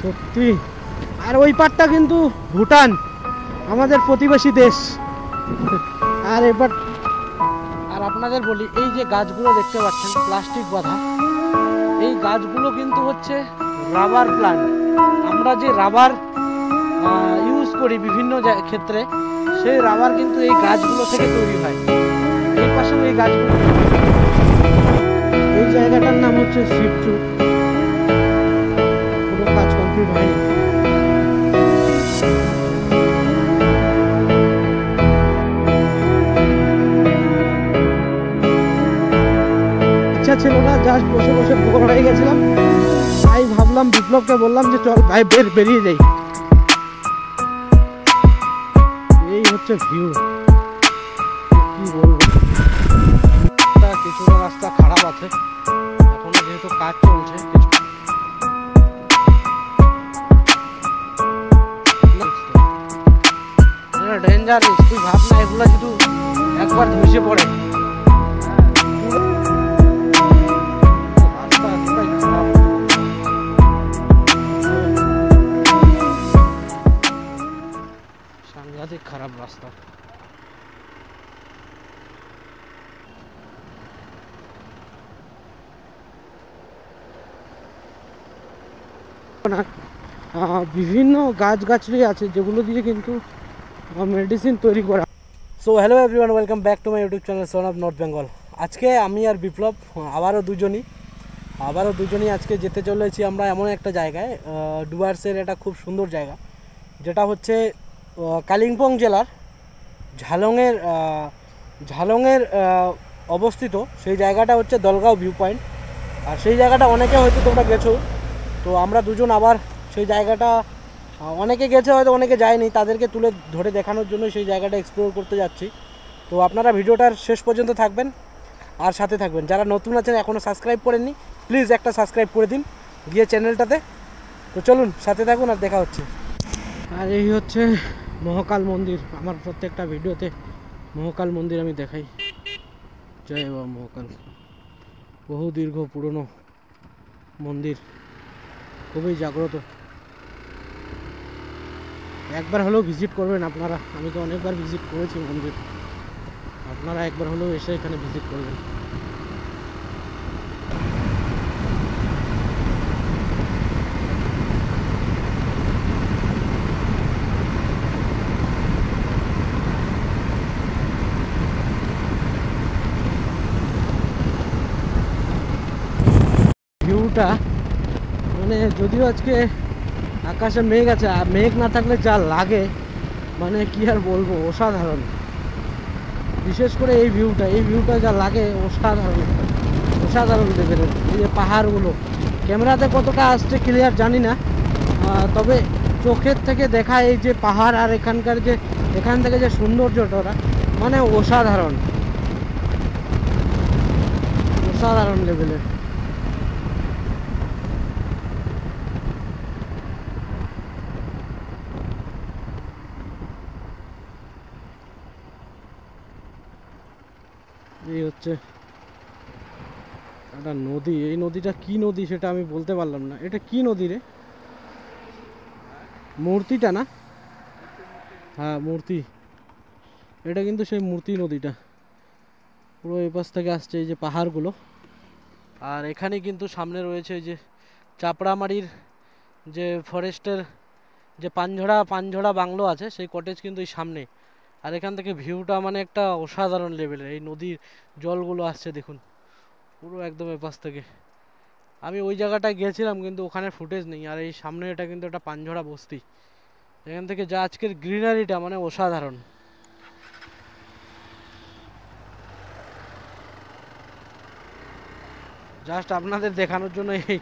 সত্যি। আর ওই পাটটা কিন্তু ভুটান, আমাদের প্রতিবেশী দেশ। আর এবার আর আপনাদের বলি, এই যে গাছগুলো দেখতে পাচ্ছেন প্লাস্টিক বাঁধা, এই গাছগুলো কিন্তু হচ্ছে রাবার প্লান্ট। আমরা যে রাবার ইউজ করি বিভিন্ন ক্ষেত্রে, সেই রাবার কিন্তু এই গাছগুলো থেকে তৈরি হয়। এই পাশেও এই গাছগুলো। এই জায়গাটার নাম হচ্ছে শিবচুর। পুরো কাজ কমপ্লিট হয়নি। ইচ্ছা ছিল না, জাস্ট বসে বসে বোর হয়ে গেছিলাম, তাই ভাবলাম বিপ্লবকে বললাম যে চল ভাই বেরিয়ে যাই। এই হচ্ছে ভিউ, কি বলবো। কিছু রাস্তা খারাপ আছে এখনো, যেহেতু কাজ চলছে। ডেঞ্জার, তুই ভাব না এগুলো শুধু একবার ধসে পড়ে। সাংঘাতিক খারাপ রাস্তা। বিভিন্ন গাছগাছড়ি আছে যেগুলো দিয়ে কিন্তু মেডিসিন তৈরি করা। So hello everyone, welcome back to my YouTube channel son of north Bengal. আজকে আমি আর বিপ্লব আবারও দুজনই আজকে যেতে চলেছি আমরা এমন একটা জায়গায়, ডুয়ার্সের এটা খুব সুন্দর জায়গা, যেটা হচ্ছে কালিম্পং জেলার ঝালংয়ের অবস্থিত। সেই জায়গাটা হচ্ছে দলগাঁও ভিউ পয়েন্ট। আর সেই জায়গাটা অনেকে হয়তো তোমরা গেছো, তো আমরা দুজন আবার সেই জায়গাটা, অনেকে গেছে হয়তো অনেকে যায়নি, তাদেরকে তুলে ধরে দেখানোর জন্য সেই জায়গাটা এক্সপ্লোর করতে যাচ্ছি। তো আপনারা ভিডিওটার শেষ পর্যন্ত থাকবেন আর সাথে থাকবেন। যারা নতুন আছেন এখনও সাবস্ক্রাইব করেননি, প্লিজ একটা সাবস্ক্রাইব করে দিন গিয়ে চ্যানেলটাতে। তো চলুন সাথে থাকুন আর দেখা হচ্ছে। আর এই হচ্ছে মহাকাল মন্দির। আমার প্রত্যেকটা ভিডিওতে মহাকাল মন্দির আমি দেখাই। জয় বাবা মহাকাল, বহু দীর্ঘ পুরনো মন্দির, খুবই জাগ্রত। একবার হলেও ভিজিট করবেন আপনারা। আমি তো অনেকবার ভিজিট করেছি মন্দির, আপনারা একবার হলেও এসে এখানে ভিজিট করবেন। ভিউটা মানে, যদিও আজকে আকাশে মেঘ আছে, আর মেঘ না থাকলে যা লাগে মানে কি আর বলবো, অসাধারণ। বিশেষ করে এই ভিউটা যা লাগে অসাধারণ লেভেলের। এই যে পাহাড়গুলো, ক্যামেরাতে কতটা আসছে ক্লিয়ার জানি না, তবে চোখের থেকে দেখা এই যে পাহাড় আর এখান থেকে যে সৌন্দর্যটা মানে অসাধারণ লেভেলের। এই হচ্ছে একটা নদী। এই নদীটা কি নদী সেটা আমি বলতে পারলাম না। এটা কি নদী রে? মূর্তিটা না? হ্যাঁ মূর্তি, এটা কিন্তু সেই মূর্তি নদীটা। পুরো এই পাশ থেকে আসছে এই যে পাহাড়গুলো। আর এখানে কিন্তু সামনে রয়েছে এই যে চাপড়ামারির যে ফরেস্টের যে পানঝড়া বাংলো আছে, সেই কটেজ কিন্তু এই সামনে। আর এখান থেকে ভিউটা মানে একটা অসাধারণ লেভেলের। এই নদীর জলগুলো আসছে দেখুন পুরো একদম এপাশ থেকে। আমি ওই জায়গাটায় গিয়েছিলাম কিন্তু ওখানে ফুটেজ নেই। আর এই সামনে এটা কিন্তু একটা পানঝড়া বস্তি। এখান থেকে যা আজকের গ্রিনারিটা মানে অসাধারণ। জাস্ট আপনাদের দেখানোর জন্য এই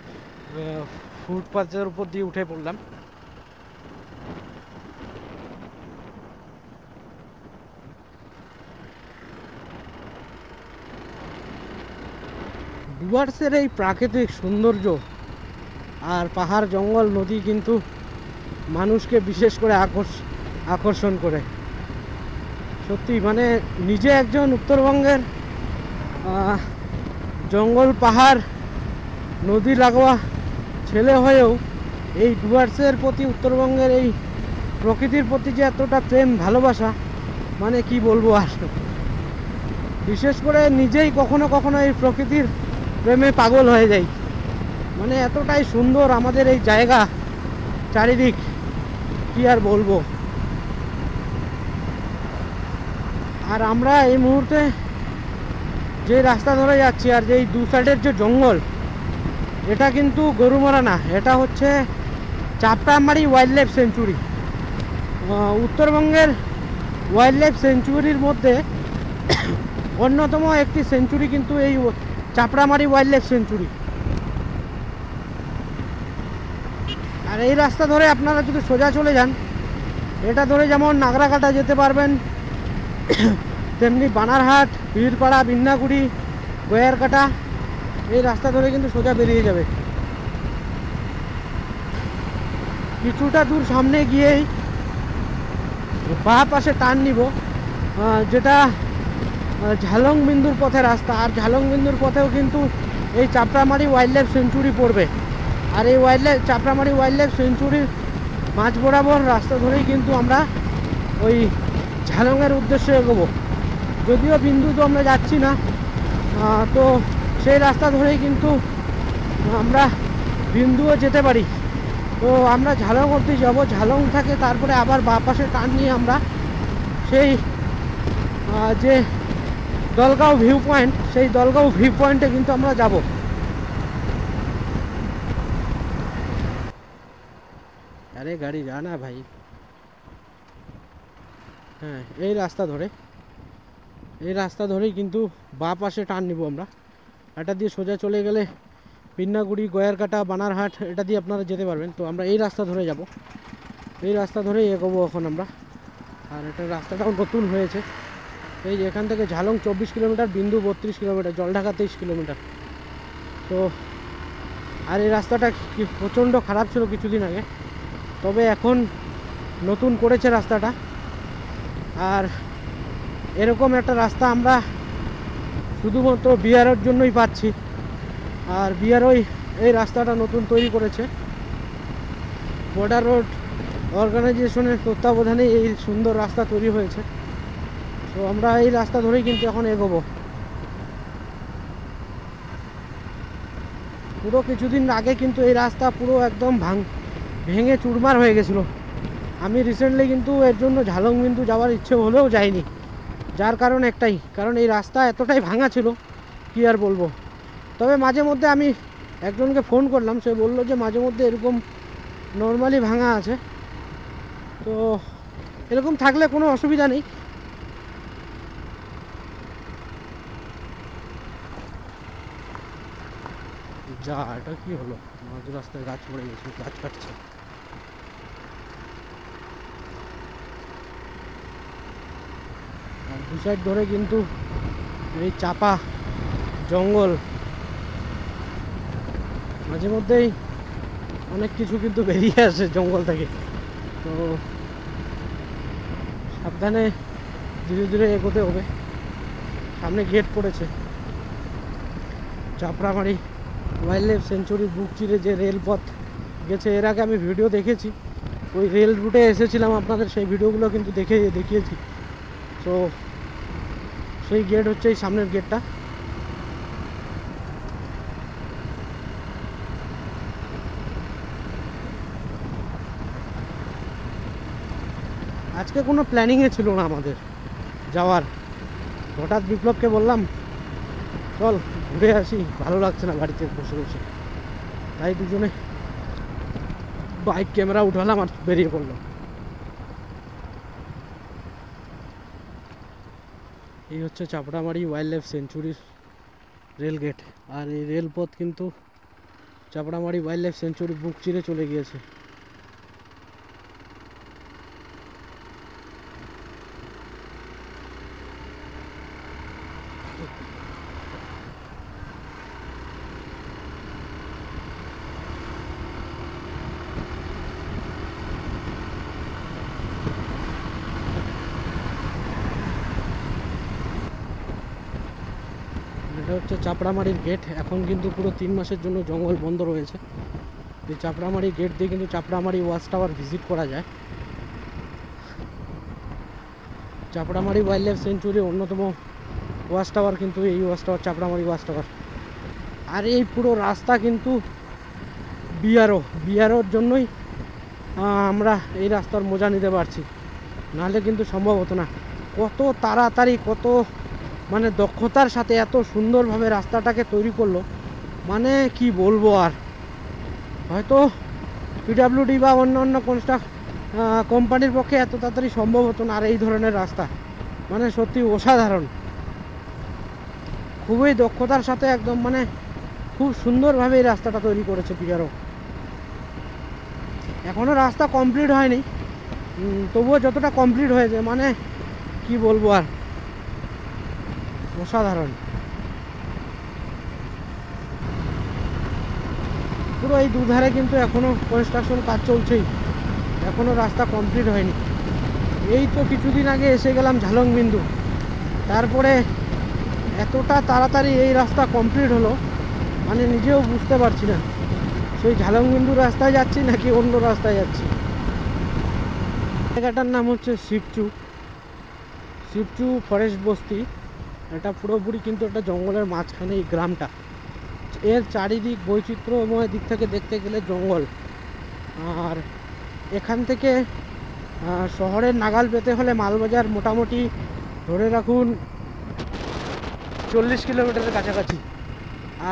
ফুটপাথের উপর দিয়ে উঠে পড়লাম। ডুয়ার্সের এই প্রাকৃতিক সৌন্দর্য আর পাহাড় জঙ্গল নদী কিন্তু মানুষকে বিশেষ করে আকর্ষণ করে। সত্যি মানে নিজে একজন উত্তরবঙ্গের জঙ্গল পাহাড় নদী লাগোয়া ছেলে হয়েও এই ডুয়ার্সের প্রতি, উত্তরবঙ্গের এই প্রকৃতির প্রতি যে এতটা প্রেম ভালোবাসা, মানে কি বলবো আর। বিশেষ করে নিজেই কখনো কখনো এই প্রকৃতির প্রেমে পাগল হয়ে যাই। মানে এতটাই সুন্দর আমাদের এই জায়গা, চারিদিক কি আর বলবো। আর আমরা এই মুহূর্তে যে রাস্তা ধরে যাচ্ছি আর যেই দু সাইডের যে জঙ্গল, এটা কিন্তু গরুমারা না, এটা হচ্ছে চাপড়ামারি ওয়াইল্ড লাইফ সেঞ্চুরি। উত্তরবঙ্গের ওয়াইল্ড লাইফ সেঞ্চুরির মধ্যে অন্যতম একটি সেঞ্চুরি কিন্তু এই চাপড়ামারি ওয়াইল্ড লাইফ সেঞ্চুরি। আর এই রাস্তা ধরে আপনারা যদি সোজা চলে যান, এটা ধরে যেমন নাগরাকাটা যেতে পারবেন, তেমনি বানারহাট, বীরপাড়া, বিন্নাগুড়ি, গয়ারকাটা, এই রাস্তা ধরে কিন্তু সোজা বেরিয়ে যাবে। কিছুটা দূর সামনে গিয়েই বাঁ পাশে টার্ন নিব, যেটা ঝালং বিন্দুর পথে রাস্তা। আর ঝালং বিন্দুর পথেও কিন্তু এই চাপড়ামারি ওয়াইল্ড লাইফ সেঞ্চুরি পড়বে। আর এই চাপড়ামারি ওয়াইল্ড লাইফ সেঞ্চুরির মাঝ বরাবর রাস্তা ধরেই কিন্তু আমরা ওই ঝালংয়ের উদ্দেশ্যে এগোবো। যদিও বিন্দু তো আমরা যাচ্ছি না, তো সেই রাস্তা ধরেই কিন্তু আমরা বিন্দুও যেতে পারি। তো আমরা ঝালং অবধি যাবো, ঝালং থেকে তারপরে আবার বাঁ পাশে টার্ন নিয়ে আমরা সেই যে দলগাঁও ভিউ পয়েন্ট, সেই দলগাঁও ভিউ পয়েন্টে কিন্তু আমরা যাব। আরে গাড়ি যা না ভাই। হ্যাঁ, এই রাস্তা ধরেই কিন্তু বাঁ পাশে টার্ন নিব আমরা। এটা দিয়ে সোজা চলে গেলে বিন্নাগুড়ি, গয়ারকাটা, বানারহাট, এটা দিয়ে আপনারা যেতে পারবেন। তো আমরা এই রাস্তা ধরে যাব, এই রাস্তা ধরেই এগোবো এখন আমরা। আর এটা রাস্তাটাও নতুন হয়েছে। এই যে এখান থেকে ঝালং 24 কিলোমিটার, বিন্দু 32 কিলোমিটার, জলঢাকা 23 কিলোমিটার। তো আর এই রাস্তাটা প্রচণ্ড খারাপ ছিল কিছুদিন আগে, তবে এখন নতুন করেছে রাস্তাটা। আর এরকম একটা রাস্তা আমরা শুধুমাত্র বিহারের জন্যই পাচ্ছি। আর বিহারই এই রাস্তাটা নতুন তৈরি করেছে। বর্ডার রোড অর্গানাইজেশনের তত্ত্বাবধানে এই সুন্দর রাস্তা তৈরি হয়েছে। তো আমরা এই রাস্তা ধরেই কিন্তু এখন এগোবো। পুরো কিছুদিন আগে কিন্তু এই রাস্তা পুরো একদম ভেঙে চুরমার হয়ে গেছিলো। আমি রিসেন্টলি কিন্তু এর জন্য ঝালং বিন্দু যাওয়ার ইচ্ছে হলেও যাইনি, যার কারণ একটাই, কারণ এই রাস্তা এতটাই ভাঙা ছিল কি আর বলবো। তবে মাঝে মধ্যে আমি একজনকে ফোন করলাম, সে বলল যে মাঝে মধ্যে এরকম নর্মালি ভাঙা আছে। তো এরকম থাকলে কোনো অসুবিধা নেই। যা, এটা কি হলো? মাঝ রাস্তায় গাছ পড়ে গেছে, গাছ কাটছে। আর দু সাইড ধরে কিন্তু এই চাপা জঙ্গল, মাঝে মধ্যেই অনেক কিছু কিন্তু বেরিয়ে আসে জঙ্গল থেকে। তো সাবধানে ধীরে ধীরে এগোতে হবে। সামনে গেট পড়েছে। চাপড়ামারি ওয়াইল্ড লাইফ সেঞ্চুরির বুক চিরে যে রেলপথ গেছে, এর আগে আমি ভিডিও দেখেছি, ওই রেল রুটে এসেছিলাম, আপনাদের সেই ভিডিওগুলো কিন্তু দেখিয়েছি। তো সেই গেট হচ্ছে এই সামনের গেটটা। আজকে কোনো প্ল্যানিংয়ে ছিল না আমাদের যাওয়ার, হঠাৎ বিপ্লবকে বললাম চল ঘুরে আসি, ভালো লাগছে না বাড়িতে বসে বসে, তাই দুজনে বাইক ক্যামেরা উঠালাম আর বেরিয়ে পড়লাম। এই হচ্ছে চাপড়ামারি ওয়াইল্ড লাইফ সেঞ্চুরির রেল গেট। আর এই রেলপথ কিন্তু চাপড়ামারি ওয়াইল্ড লাইফ সেঞ্চুরি বুক চিরে চলে গিয়েছে। এটা হচ্ছে চাপড়ামারির গেট। এখন কিন্তু পুরো 3 মাসের জন্য জঙ্গল বন্ধ রয়েছে। এই চাপড়ামারি গেট দিয়ে কিন্তু চাপড়ামারি ওয়াচ টাওয়ার ভিজিট করা যায়। চাপড়ামারি ওয়াইল্ড লাইফ সেঞ্চুরির অন্যতম ওয়াচ টাওয়ার কিন্তু এই watch tower, Chapramari watch tower. আর এই পুরো রাস্তা কিন্তু বিআরওর জন্যই আমরা এই রাস্তার মজা নিতে পারছি, নাহলে কিন্তু সম্ভব হতো না। কত তাড়াতাড়ি, কত মানে দক্ষতার সাথে এত সুন্দরভাবে রাস্তাটাকে তৈরি করলো, মানে কি বলবো। আর হয়তো পিডাব্লিউডি বা অন্য কোম্পানির পক্ষে এত তাড়াতাড়ি সম্ভব হতো না। আর এই ধরনের রাস্তা মানে সত্যি অসাধারণ, খুবই দক্ষতার সাথে একদম মানে খুব সুন্দরভাবে এই রাস্তাটা তৈরি করেছে বিআরও। এখনও রাস্তা কমপ্লিট হয়নি, তবুও যতটা কমপ্লিট হয়েছে মানে কি বলবো আর, অসাধারণ। পুরো এই দুধারে কিন্তু এখনও কনস্ট্রাকশন কাজ চলছেই, এখনও রাস্তা কমপ্লিট হয়নি। এই তো কিছুদিন আগে এসে গেলাম ঝালংবিন্দু, তারপরে এতটা তাড়াতাড়ি এই রাস্তা কমপ্লিট হলো মানে নিজেও বুঝতে পারছি না সেই ঝালংবিন্দুর রাস্তায় যাচ্ছি নাকি অন্য রাস্তায় যাচ্ছি। জায়গাটার নাম হচ্ছে শিবচু ফরেস্ট বস্তি। এটা পুরোপুরি কিন্তু একটা জঙ্গলের মাঝখানে এই গ্রামটা। এর চারিদিক বৈচিত্র্যময় দিক থেকে দেখতে গেলে জঙ্গল। আর এখান থেকে শহরের নাগাল পেতে হলে মালবাজার মোটামুটি ধরে রাখুন 40 কিলোমিটারের কাছাকাছি।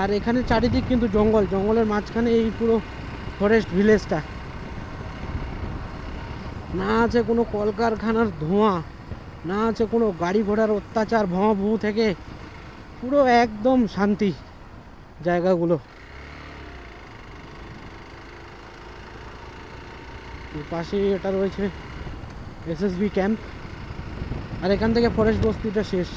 আর এখানে চারিদিক কিন্তু জঙ্গলের মাঝখানে এই পুরো ফরেস্ট ভিলেজটা। না আছে কোনো কলকারখানার ধোঁয়া, না আছে কোনো গাড়ি ঘোড়ার অত্যাচার ভুঁ থেকে, পুরো একদম শান্তি জায়গাগুলো। পাশে এটা রয়েছে এসএসবি ক্যাম্প, আর এখান থেকে ফরেস্ট বস্তিটা শেষ।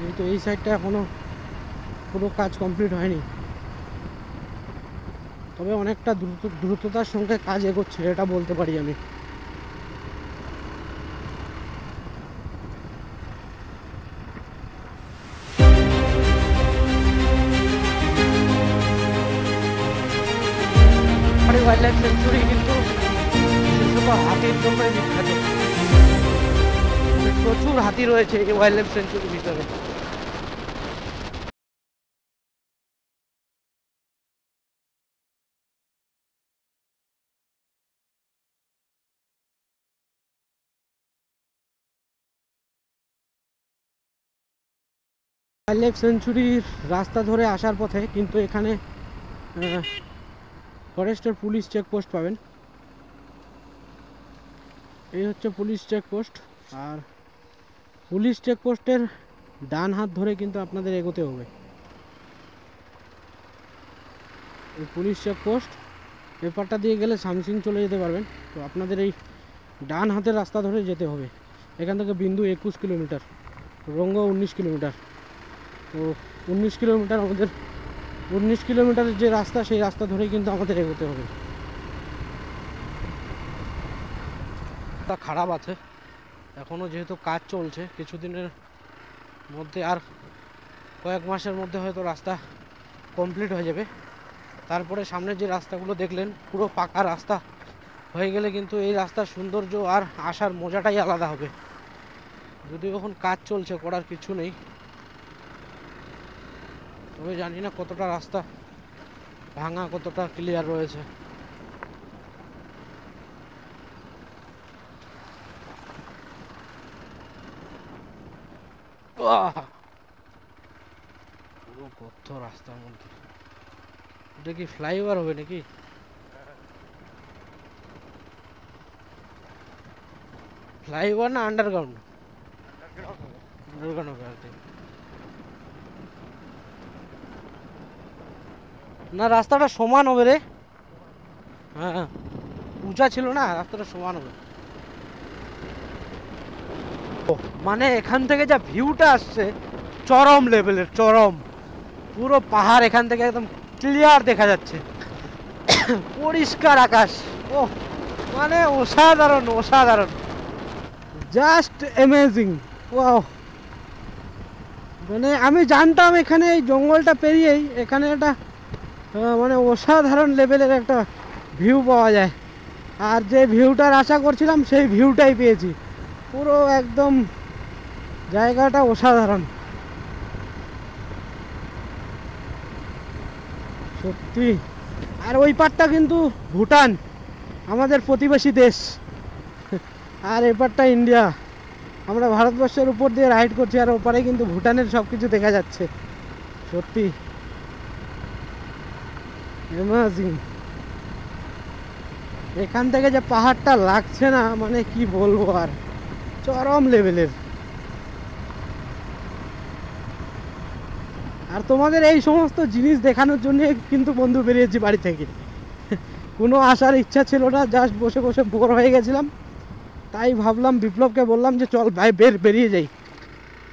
এই তো এই সাইডটা এখনো পুরো কাজ কমপ্লিট হয়নি, তবে অনেকটা দ্রুততার সঙ্গে কাজ এগোচ্ছে, এটা বলতে পারি আমি। ওয়াইল্ড লাইফ সেঞ্চুরি কিন্তু হাতির জন্য বিখ্যাত, প্রচুর হাতি রয়েছে এই ওয়াইল্ড লাইফ সেঞ্চুরির ভিতরে। ওয়াইল্ড লাইফ সেঞ্চুরির রাস্তা ধরে আসার পথে কিন্তু এখানে ফরেস্টের পুলিশ চেকপোস্ট পাবেন। এই হচ্ছে পুলিশ চেকপোস্ট, আর পুলিশ চেকপোস্টের ডান হাত ধরে কিন্তু আপনাদের এগোতে হবে। এই পুলিশ চেকপোস্ট পেপারটা দিয়ে গেলে সামসিং চলে যেতে পারবেন। তো আপনাদের এই ডান হাতের রাস্তা ধরে যেতে হবে। এখান থেকে বিন্দু 21 কিলোমিটার, রঙ্গ 19 কিলোমিটার। তো 19 কিলোমিটার আমাদের 19 কিলোমিটারের যে রাস্তা, সেই রাস্তা ধরেই কিন্তু আমাদের এগোতে হবে। তা খারাপ আছে এখনও, যেহেতু কাজ চলছে, কিছুদিনের মধ্যে আর কয়েক মাসের মধ্যে হয়তো রাস্তা কমপ্লিট হয়ে যাবে। তারপরে সামনে যে রাস্তাগুলো দেখলেন পুরো পাকা রাস্তা হয়ে গেলে কিন্তু এই রাস্তার সৌন্দর্য আর আসার মজাটাই আলাদা হবে। যদিও এখন কাজ চলছে, করার কিছু নেই, তবে জানি না কতটা রাস্তা ভাঙা, কতটা ক্লিয়ার রয়েছে। পুরো গর্ত রাস্তার মধ্যে। এটা কি ফ্লাইওভার হবে নাকি? ফ্লাইওভার না আন্ডারগ্রাউন্ড? আন্ডারগ্রাউন্ড হবে আর কি। না, রাস্তাটা সমান হবে রে। হ্যাঁ, উঁচা ছিল না, রাস্তাটা সমান হবে। মানে এখান থেকে যা ভিউটা আসছে চরম লেভেলের, চরম। পুরো পাহাড় এখান থেকে একদম ক্লিয়ার দেখা যাচ্ছে, পরিষ্কার আকাশ। ও মানে অসাধারণ, অসাধারণ, জাস্ট অ্যামেজিং। ওয়াও, মানে আমি জানতাম এখানে এই জঙ্গলটা পেরিয়েই এখানে একটা মানে অসাধারণ লেভেলের একটা ভিউ পাওয়া যায়। আর যে ভিউটার আশা করছিলাম সেই ভিউটাই পেয়েছি। পুরো একদম জায়গাটা অসাধারণ সত্যি। আর ওই পারটা কিন্তু ভুটান, আমাদের প্রতিবেশী দেশ। আর এপারটা ইন্ডিয়া। আমরা ভারতবর্ষের উপর দিয়ে রাইড করছি আর ওপারে কিন্তু ভুটানের সব কিছু দেখা যাচ্ছে। সত্যি অ্যামেজিং। এখান থেকে যে পাহাড়টা লাগছে না, মানে কি বলবো আর, চরম লেভেলের। আর তোমাদের এই সমস্ত জিনিস দেখানোর জন্য কিন্তু বন্ধু বেরিয়েছি বাড়ি থেকে। কোনো আসার ইচ্ছা ছিল না, জাস্ট বসে বসে বোর হয়ে গেছিলাম। তাই ভাবলাম বিপ্লবকে বললাম যে চল ভাই বেরিয়ে যাই।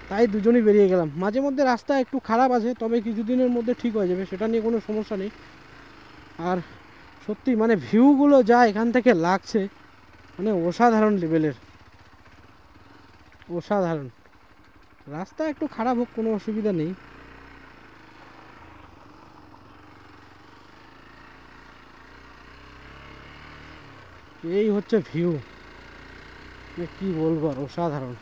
তাই দুজনেই বেরিয়ে গেলাম। মাঝে মধ্যে রাস্তা একটু খারাপ আছে, তবে কিছুদিনের মধ্যে ঠিক হয়ে যাবে, সেটা নিয়ে কোনো সমস্যা নেই। আর সত্যি মানে ভিউগুলো যা এখান থেকে লাগছে, মানে অসাধারণ লেভেলের, অসাধারণ। রাস্তা একটু খারাপ হোক, কোনো অসুবিধা নেই। এই হচ্ছে ভিউ, কি বলবো আর, অসাধারণ।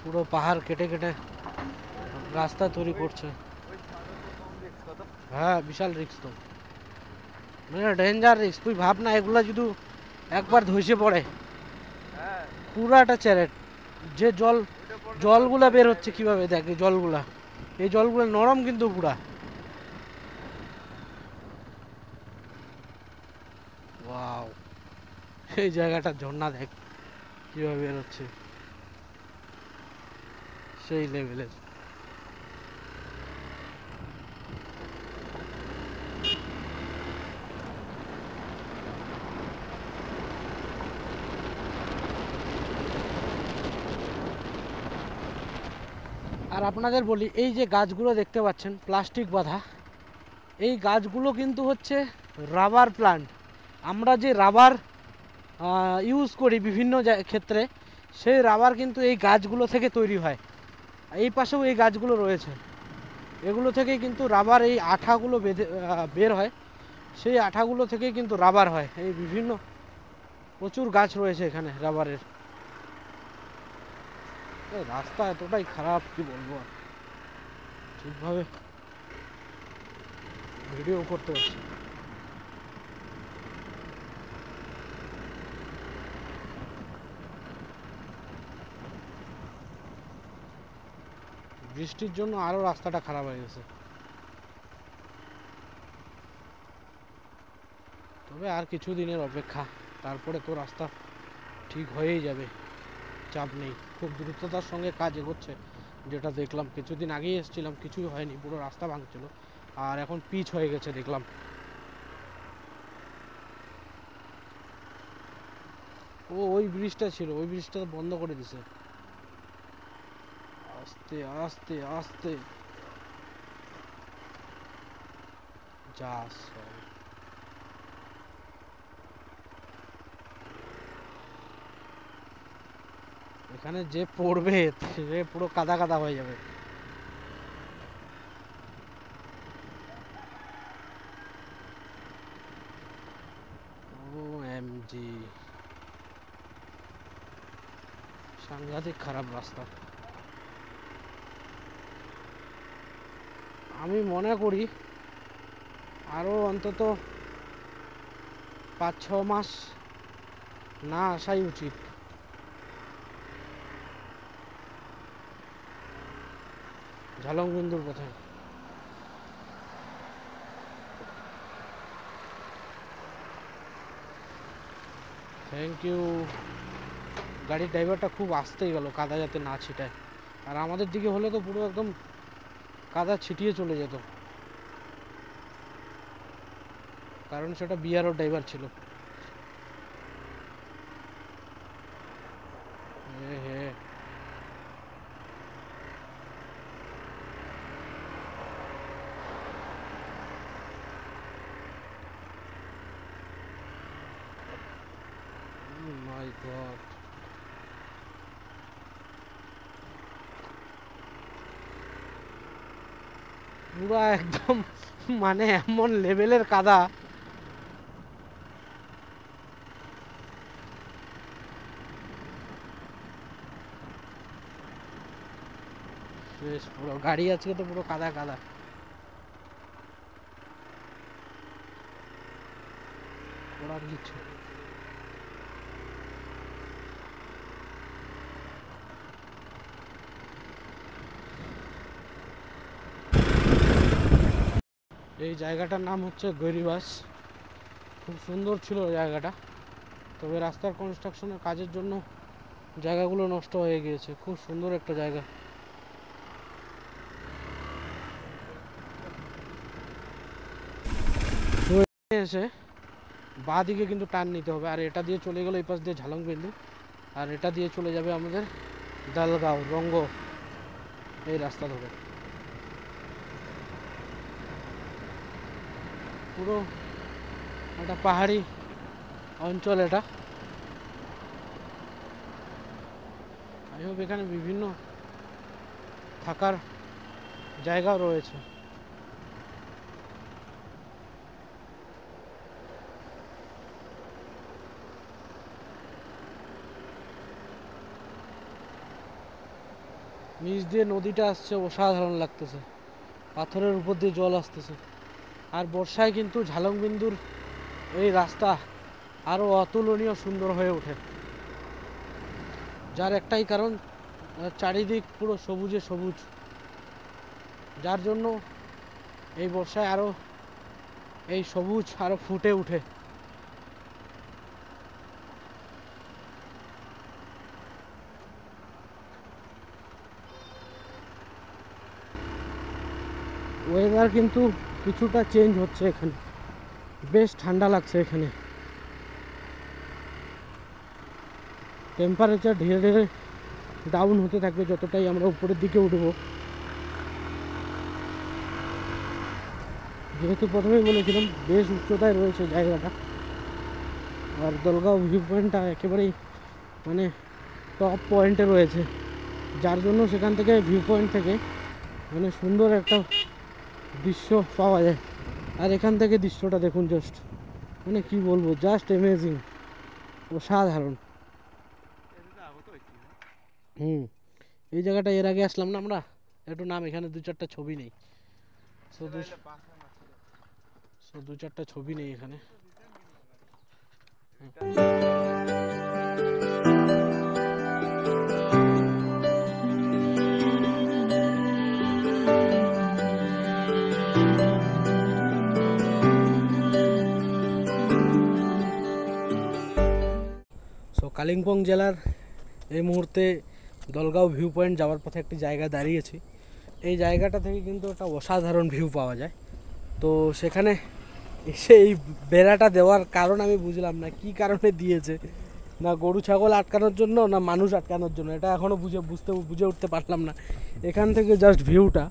পুরো পাহাড় কেটে কেটে রাস্তা তৈরি করছে। হ্যাঁ, বিশাল রিস্ক তো, মানে ডেঞ্জার রিস্ক। তুই ভাব না, এগুলা যদি একবার ধসে পড়ে পুরাটা চ্যারেট। যে জলগুলা বের হচ্ছে কিভাবে, দেখ এই জলগুলা, এই জলগুলো নরম কিন্তু পুরা। ওয়াও, এই জায়গাটা ঝর্ণা দেখ কিভাবে বের হচ্ছে, সেই লেভেলের। আর আপনাদের বলি, এই যে গাছগুলো দেখতে পাচ্ছেন প্লাস্টিক বাঁধা, এই গাছগুলো কিন্তু হচ্ছে রাবার প্লান্ট। আমরা যে রাবার ইউজ করি বিভিন্ন ক্ষেত্রে, সেই রাবার কিন্তু এই গাছগুলো থেকে তৈরি হয়। এই পাশেও এই গাছগুলো রয়েছে, এগুলো থেকেই কিন্তু রাবার, এই আঠাগুলো বের হয়, সেই আঠাগুলো থেকেই কিন্তু রাবার হয়। এই বিভিন্ন প্রচুর গাছ রয়েছে এখানে রাবারের। রাস্তা এতটাই খারাপ, কি বলবো আর, ঠিকভাবে ভিডিও করতে পারছি। বৃষ্টির জন্য আরো রাস্তাটা খারাপ হয়ে গেছে। তবে আর কিছু দিনের অপেক্ষা, তারপরে তো রাস্তা ঠিক হয়েই যাবে, চাপ নেই। খুব দ্রুততার সঙ্গে কাজ এগোচ্ছে, যেটা দেখলাম। কিছুদিন আগেই এসেছিলাম, কিছুই হয়নি, পুরো রাস্তা ভাঙছিল, আর এখন পিচ হয়ে গেছে দেখলাম। ওই ব্রিজটা ছিল, ওই ব্রিজটা বন্ধ করে দিছে। আস্তে আস্তে আস্তে যাস। এখানে যে পড়বে সে পুরো কাদা কাদা হয়ে যাবে। ও এমজি, সাংঘাতিক খারাপ রাস্তা। আমি মনে করি আরো অন্তত 5-6 মাস না আসাই উচিত। ঝালংবিন্দুর পথে। Thank you. গাড়ির ড্রাইভারটা খুব আস্তেই গেল, কাদা যাতে না ছিটায়। আর আমাদের দিকে হলে তো পুরো একদম কাদা ছিটিয়ে চলে যেত, কারণ সেটা বিআরও ড্রাইভার ছিল। হ্যাঁ, গড, পুরো একদম মানে এমন লেভেলের কাদা। বেশ পুরো গাড়ি আজকে তো পুরো কাদা কাদা। ওড়ার কিছু এই জায়গাটার নাম হচ্ছে গৈরিবাস। খুব সুন্দর ছিল জায়গাটা, তবে রাস্তার কনস্ট্রাকশনের কাজের জন্য জায়গাগুলো নষ্ট হয়ে গিয়েছে। খুব সুন্দর একটা জায়গা। তো এসে বাঁ দিকে কিন্তু টার্ন নিতে হবে, আর এটা দিয়ে চলে গেলে এই পাশ দিয়ে ঝালংবিন্দু, আর এটা দিয়ে চলে যাবে আমাদের দালগাঁও রঙ্গ, এই রাস্তা ধরে। পুরো একটা পাহাড়ি অঞ্চল এটা। যাই হোক, এখানে বিভিন্ন থাকার জায়গাও রয়েছে। নিচ দিয়ে নদীটা আসছে, অসাধারণ লাগতেছে, পাথরের উপর দিয়ে জল আসতেছে। আর বর্ষায় কিন্তু ঝালংবিন্দুর এই রাস্তা আরও অতুলনীয় সুন্দর হয়ে ওঠে, যার একটাই কারণ, চারিদিক পুরো সবুজে সবুজ, যার জন্য এই বর্ষায় আরও এই সবুজ আরও ফুটে ওঠে। ওয়েদার কিন্তু কিছুটা চেঞ্জ হচ্ছে এখানে, বেশ ঠান্ডা লাগছে এখানে। টেম্পারেচার ধীরে ধীরে ডাউন হতে থাকবে যতটাই আমরা উপরের দিকে উঠবো। যেহেতু প্রথমেই বলেছিলাম বেশ উচ্চতায় রয়েছে জায়গাটা, আর দলগাঁও ভিউ পয়েন্টটা একেবারেই মানে টপ পয়েন্টে রয়েছে, যার জন্য সেখান থেকে ভিউ পয়েন্ট থেকে মানে সুন্দর একটা দৃশ্য পাওয়া যায়। আর এখান থেকে দৃশ্যটা দেখুন, জাস্ট মানে কি বলবো, জাস্ট অ্যামেজিং, অসাধারণ। এই জায়গাটা এর আগে আসলাম না আমরা, একটু নাম, এখানে দু চারটা ছবি নেই, দু চারটা ছবি নেই এখানে। কালিম্পং জেলার এই মুহূর্তে দলগাঁও ভিউ পয়েন্ট যাওয়ার পথে একটি জায়গায় দাঁড়িয়েছি। এই জায়গাটা থেকে কিন্তু একটা অসাধারণ ভিউ পাওয়া যায়। তো সেখানে এসে এই বেড়াটা দেওয়ার কারণ আমি বুঝলাম না, কি কারণে দিয়েছে, না গরু ছাগল আটকানোর জন্য না মানুষ আটকানোর জন্য, এটা এখনও বুঝে উঠতে পারলাম না। এখান থেকে জাস্ট ভিউটা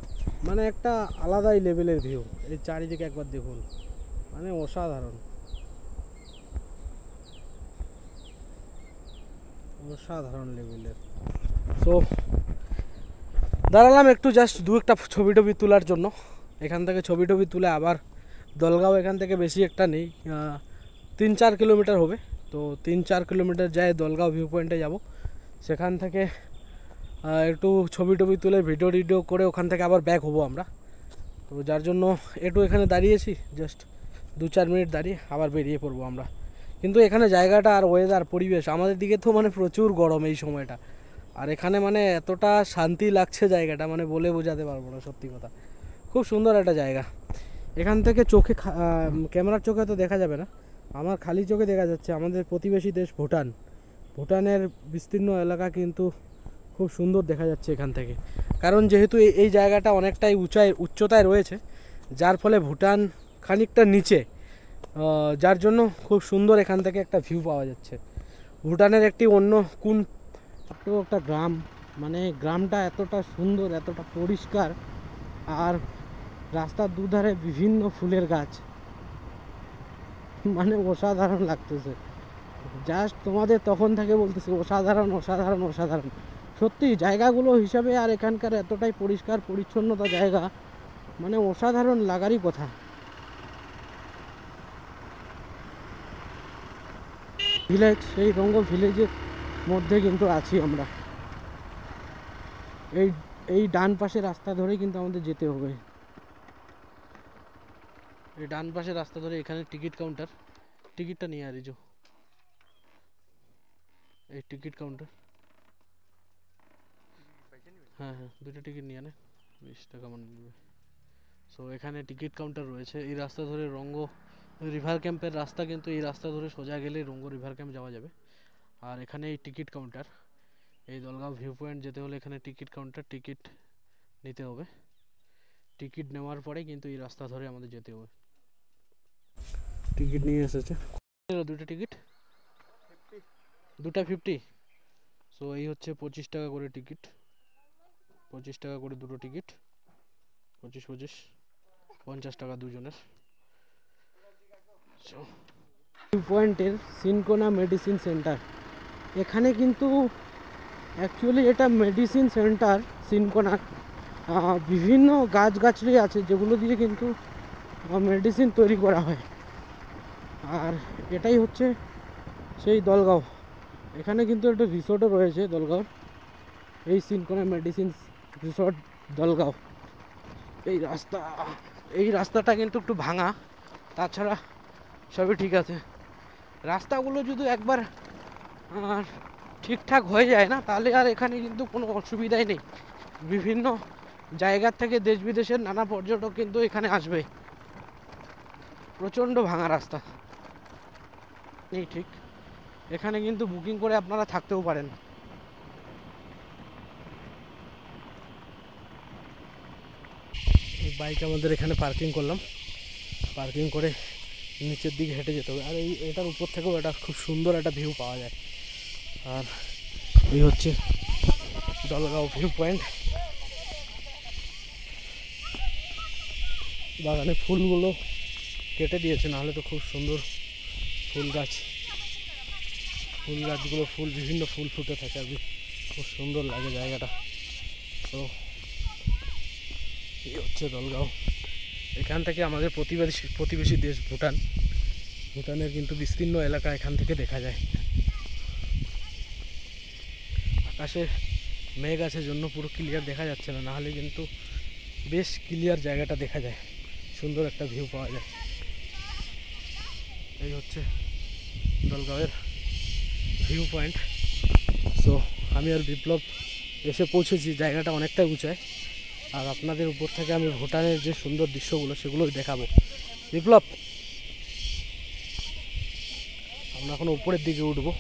মানে একটা আলাদাই লেভেলের ভিউ। এই চারিদিকে একবার দেখুন, মানে অসাধারণ, অসাধারণ লেভেলের। তো দাঁড়ালাম একটু জাস্ট দু একটা ছবি টবি তোলার জন্য। এখান থেকে ছবি টবি তুলে আবার দলগাঁও এখান থেকে বেশি একটা নেই, 3-4 কিলোমিটার হবে। তো 3-4 কিলোমিটার যায় দলগাঁও ভিউ পয়েন্টে যাব। সেখান থেকে একটু ছবি টবি তুলে ভিডিও করে ওখান থেকে আবার ব্যাক হবো আমরা। তো যার জন্য একটু এখানে দাঁড়িয়েছি, জাস্ট 2-4 মিনিট দাঁড়িয়ে আবার বেরিয়ে পড়বো আমরা। কিন্তু এখানে জায়গাটা আর ওয়েদার পরিবেশ, আমাদের দিকে তো মানে প্রচুর গরম এই সময়টা, আর এখানে মানে এতটা শান্তি লাগছে জায়গাটা, মানে বলে বোঝাতে পারবো না, সত্যি কথা। খুব সুন্দর একটা জায়গা। এখান থেকে চোখে ক্যামেরার চোখে তো দেখা যাবে না, আমার খালি চোখে দেখা যাচ্ছে আমাদের প্রতিবেশী দেশ ভুটান। ভুটানের বিস্তীর্ণ এলাকা কিন্তু খুব সুন্দর দেখা যাচ্ছে এখান থেকে, কারণ যেহেতু এই জায়গাটা অনেকটাই উচ্চতায় রয়েছে, যার ফলে ভুটান খানিকটা নিচে, যার জন্য খুব সুন্দর এখান থেকে একটা ভিউ পাওয়া যাচ্ছে। ভুটানের একটি অন্য কোন একটা গ্রাম, মানে গ্রামটা এতটা সুন্দর, এতটা পরিষ্কার, আর রাস্তার দুধারে বিভিন্ন ফুলের গাছ, মানে অসাধারণ লাগতেছে। জাস্ট তোমাদের তখন থেকে বলতেছি অসাধারণ অসাধারণ অসাধারণ। সত্যি জায়গাগুলো হিসাবে আর এখানকার এতটাই পরিষ্কার পরিচ্ছন্নতা জায়গা, মানে অসাধারণ লাগারই কথা। ভিলেজ, সেই রঙ্গ ভিলেজের মধ্যে কিন্তু আছি আমরা। এই এই ডান পাশে রাস্তা ধরে কিন্তু আমাদের যেতে হবে। এই ডান পাশে রাস্তা ধরে এখানে টিকিট কাউন্টার, টিকিটটা নিয়ে আর এই টিকিট কাউন্টার। হ্যাঁ হ্যাঁ, দুটো টিকিট নিয়ে নে, 20 টাকা মানে নেবে। সো এখানে টিকিট কাউন্টার রয়েছে। এই রাস্তা ধরে রঙ্গ রিভার ক্যাম্পের রাস্তা, কিন্তু এই রাস্তা ধরে সোজা গেলে রঙ্গ রিভার ক্যাম্প যাওয়া যাবে। আর এখানে এই টিকিট কাউন্টার, এই দলগাঁও ভিউ পয়েন্ট যেতে হলে এখানে টিকিট কাউন্টার, টিকিট নিতে হবে। টিকিট নেওয়ার পরে কিন্তু এই রাস্তা ধরে আমাদের যেতে হবে। টিকিট নিয়ে এসেছে, দুটো টিকিট, দুটা 50। সো এই হচ্ছে 25 টাকা করে টিকিট, 25 টাকা করে দুটো টিকিট, 25 25 50 টাকা দুজনের। ভিউ পয়েন্টের সিনকোনা মেডিসিন সেন্টার, এখানে কিন্তু অ্যাকচুয়ালি এটা মেডিসিন সেন্টার সিনকোনার। বিভিন্ন গাছগাছড়ি আছে যেগুলো দিয়ে কিন্তু মেডিসিন তৈরি করা হয়। আর এটাই হচ্ছে সেই দলগাঁও। এখানে কিন্তু একটা রিসোর্টও রয়েছে দলগাঁও, এই সিনকোনা মেডিসিন রিসোর্ট দলগাঁও। এই রাস্তাটা কিন্তু একটু ভাঙা, তাছাড়া সবই ঠিক আছে। রাস্তাগুলো যদি একবার ঠিকঠাক হয়ে যায় না, তাহলে আর এখানে কিন্তু কোনো অসুবিধাই নেই। বিভিন্ন জায়গার থেকে দেশ বিদেশের নানা পর্যটক কিন্তু এখানে আসবে। প্রচণ্ড ভাঙা রাস্তা নেই ঠিক, এখানে কিন্তু বুকিং করে আপনারা থাকতেও পারেন। বাইক আমাদের এখানে পার্কিং করলাম, পার্কিং করে নিচের দিকে হেঁটে যেতে হবে। আর এটার উপর থেকেও একটা খুব সুন্দর একটা ভিউ পাওয়া যায়। আর এই হচ্ছে দলগাঁও ভিউ পয়েন্ট। বাগানে ফুলগুলো কেটে দিয়েছে, নাহলে তো খুব সুন্দর ফুল গাছগুলো বিভিন্ন ফুল ফুটে থাকে, আর খুব সুন্দর লাগে জায়গাটা। তো এই হচ্ছে দলগাঁও। এখান থেকে আমাদের প্রতিবেশী দেশ ভুটানের কিন্তু বিস্তীর্ণ এলাকা এখান থেকে দেখা যায়। আকাশে মেঘ আছে জন্য পুরো ক্লিয়ার দেখা যাচ্ছে না, নাহলে কিন্তু বেশ ক্লিয়ার জায়গাটা দেখা যায়, সুন্দর একটা ভিউ পাওয়া যায়। এই হচ্ছে দলগাঁওয়ের ভিউ পয়েন্ট। সো আমি আর বিপ্লব এসে পৌঁছেছি, জায়গাটা অনেকটা উঁচায়। আর আপনাদের উপর থেকে আমি ভুটানের যে সুন্দর দৃশ্যগুলো সেগুলো দেখাবো। বিপ্লব, আমরা এখন উপরের দিকে উঠবো।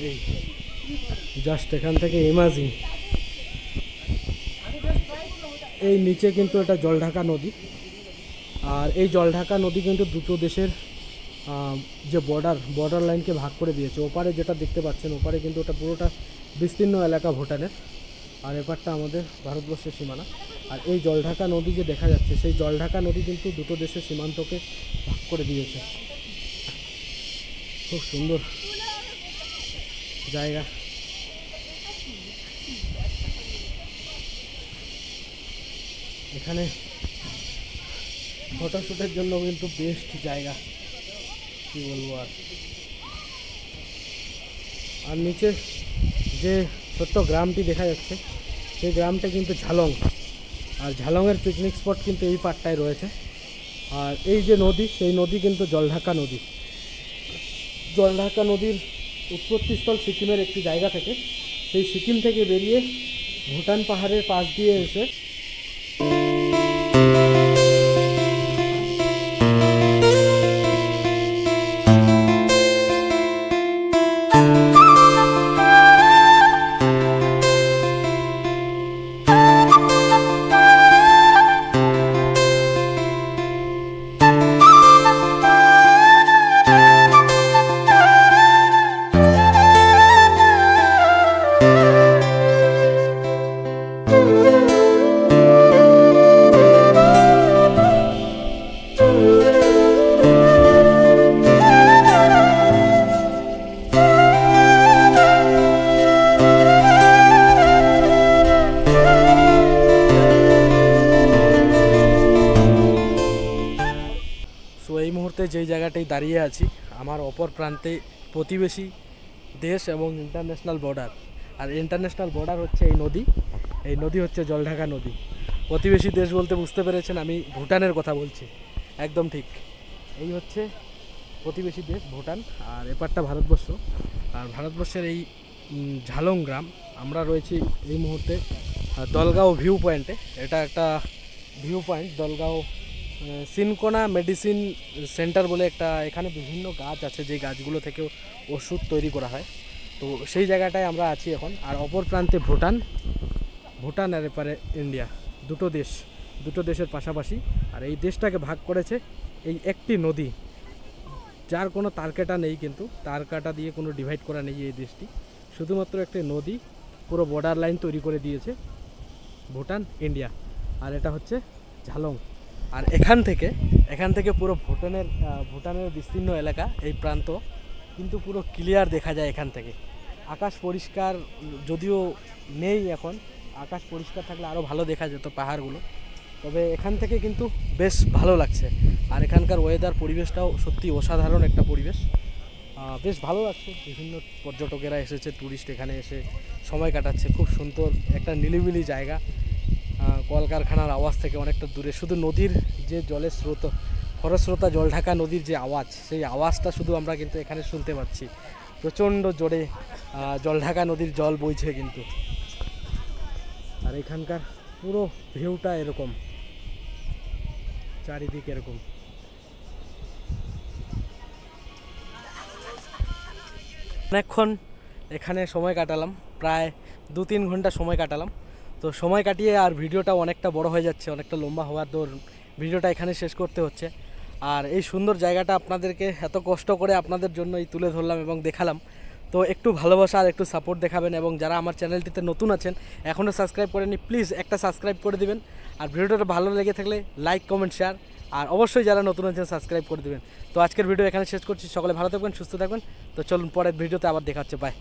এই জাস্ট এখান থেকে ইমাজিন, এই নিচে কিন্তু এটা জলঢাকা নদী। আর এই জলঢাকা নদী কিন্তু দুটো দেশের যে বর্ডার লাইনকে ভাগ করে দিয়েছে। ওপারে যেটা দেখতে পাচ্ছেন, ওপারে কিন্তু ওটা পুরোটা বিস্তীর্ণ এলাকা ভুটানের, আর এপারটা আমাদের ভারতবর্ষের সীমানা। আর এই জলঢাকা নদী যে দেখা যাচ্ছে, সেই জলঢাকা নদী কিন্তু দুটো দেশের সীমান্তকে ভাগ করে দিয়েছে। খুব সুন্দর জায়গা। এখানে ফটোশ্যুটের জন্য কিন্তু বেস্ট জায়গা, কি বলবো। আর নিচে যে ছোট্ট গ্রামটি দেখা যাচ্ছে, সেই গ্রামটা কিন্তু ঝালং। আর ঝালংয়ের পিকনিক স্পট কিন্তু এই পাটটায় রয়েছে। আর এই যে নদী, সেই নদী কিন্তু জলঢাকা নদী। জলঢাকা নদীর উৎপত্তিস্থল সিকিমের একটি জায়গা থেকে, সেই সিকিম থেকে বেরিয়ে ভুটান পাহাড়ের পাশ দিয়ে এসে মুহূর্তে যেই জায়গাটায় দাঁড়িয়ে আছি, আমার অপর প্রান্তে প্রতিবেশী দেশ এবং ইন্টারন্যাশনাল বর্ডার। আর ইন্টারন্যাশনাল বর্ডার হচ্ছে এই নদী হচ্ছে জলঢাকা নদী। প্রতিবেশী দেশ বলতে বুঝতে পেরেছেন আমি ভুটানের কথা বলছি, একদম ঠিক। এই হচ্ছে প্রতিবেশী দেশ ভুটান, আর এপারটা ভারতবর্ষ। আর ভারতবর্ষের এই ঝালং গ্রাম, আমরা রয়েছি এই মুহূর্তে দলগাঁও ভিউ পয়েন্টে। এটা একটা view point, Dalgaon cinchona medicine centre বলে একটা, এখানে বিভিন্ন গাছ আছে যে গাছগুলো থেকে ওষুধ তৈরি করা হয়। তো সেই জায়গাটায় আমরা আছি এখন। আর অপর প্রান্তে ভুটান আর এপারে ইন্ডিয়া, দুটো দেশের পাশাপাশি। আর এই দেশটাকে ভাগ করেছে এই একটি নদী, যার কোনো তারকাটা নেই, কিন্তু তারকাটা দিয়ে কোনো ডিভাইড করা নেই এই দেশটি, শুধুমাত্র একটি নদী পুরো বর্ডার লাইন তৈরি করে দিয়েছে ভুটান ইন্ডিয়া। আর এটা হচ্ছে ঝালং। আর এখান থেকে পুরো ভুটানের বিস্তীর্ণ এলাকা, এই প্রান্ত কিন্তু পুরো ক্লিয়ার দেখা যায় এখান থেকে। আকাশ পরিষ্কার যদিও নেই এখন, আকাশ পরিষ্কার থাকলে আরও ভালো দেখা যেত পাহাড়গুলো, তবে এখান থেকে কিন্তু বেশ ভালো লাগছে। আর এখানকার ওয়েদার পরিবেশটাও সত্যি অসাধারণ একটা পরিবেশ, বেশ ভালো লাগছে। বিভিন্ন পর্যটকেরা এসেছে, ট্যুরিস্ট এখানে এসে সময় কাটাচ্ছে। খুব সুন্দর একটা নিলিবিলি জায়গা, কলকারখানার আওয়াজ থেকে অনেকটা দূরে। শুধু নদীর যে জলের স্রোত, খরস্রোতা জলঢাকা নদীর যে আওয়াজ, সেই আওয়াজটা শুধু আমরা কিন্তু এখানে শুনতে পাচ্ছি। প্রচণ্ড জোরে জলঢাকা নদীর জল বইছে কিন্তু। আর এখানকার পুরো ভিউটা এরকম, চারিদিকে এরকম। অনেকক্ষণ এখানে সময় কাটালাম, প্রায় 2-3 ঘন্টা সময় কাটালাম। তো সময় কাটিয়ে আর ভিডিওটা অনেকটা বড় হয়ে যাচ্ছে, অনেকটা লম্বা হওয়ার দৌড়, ভিডিওটা এখানে শেষ করতে হচ্ছে। আর এই সুন্দর জায়গাটা আপনাদেরকে এত কষ্ট করে আপনাদের জন্যই তুলে ধরলাম এবং দেখালাম। তো একটু ভালোবাসা আর একটু সাপোর্ট দেখাবেন, এবং যারা আমার চ্যানেলটিতে নতুন আছেন, এখনও সাবস্ক্রাইব করেননি, প্লিজ একটা সাবস্ক্রাইব করে দিবেন। আর ভিডিওটা ভালো লেগে থাকলে লাইক, কমেন্ট, শেয়ার, আর অবশ্যই যারা নতুন আছেন সাবস্ক্রাইব করে দেবেন। তো আজকের ভিডিও এখানে শেষ করছি। সকলে ভালো থাকবেন, সুস্থ থাকবেন। তো চলুন পরের ভিডিওতে আবার দেখা হচ্ছে, বাই।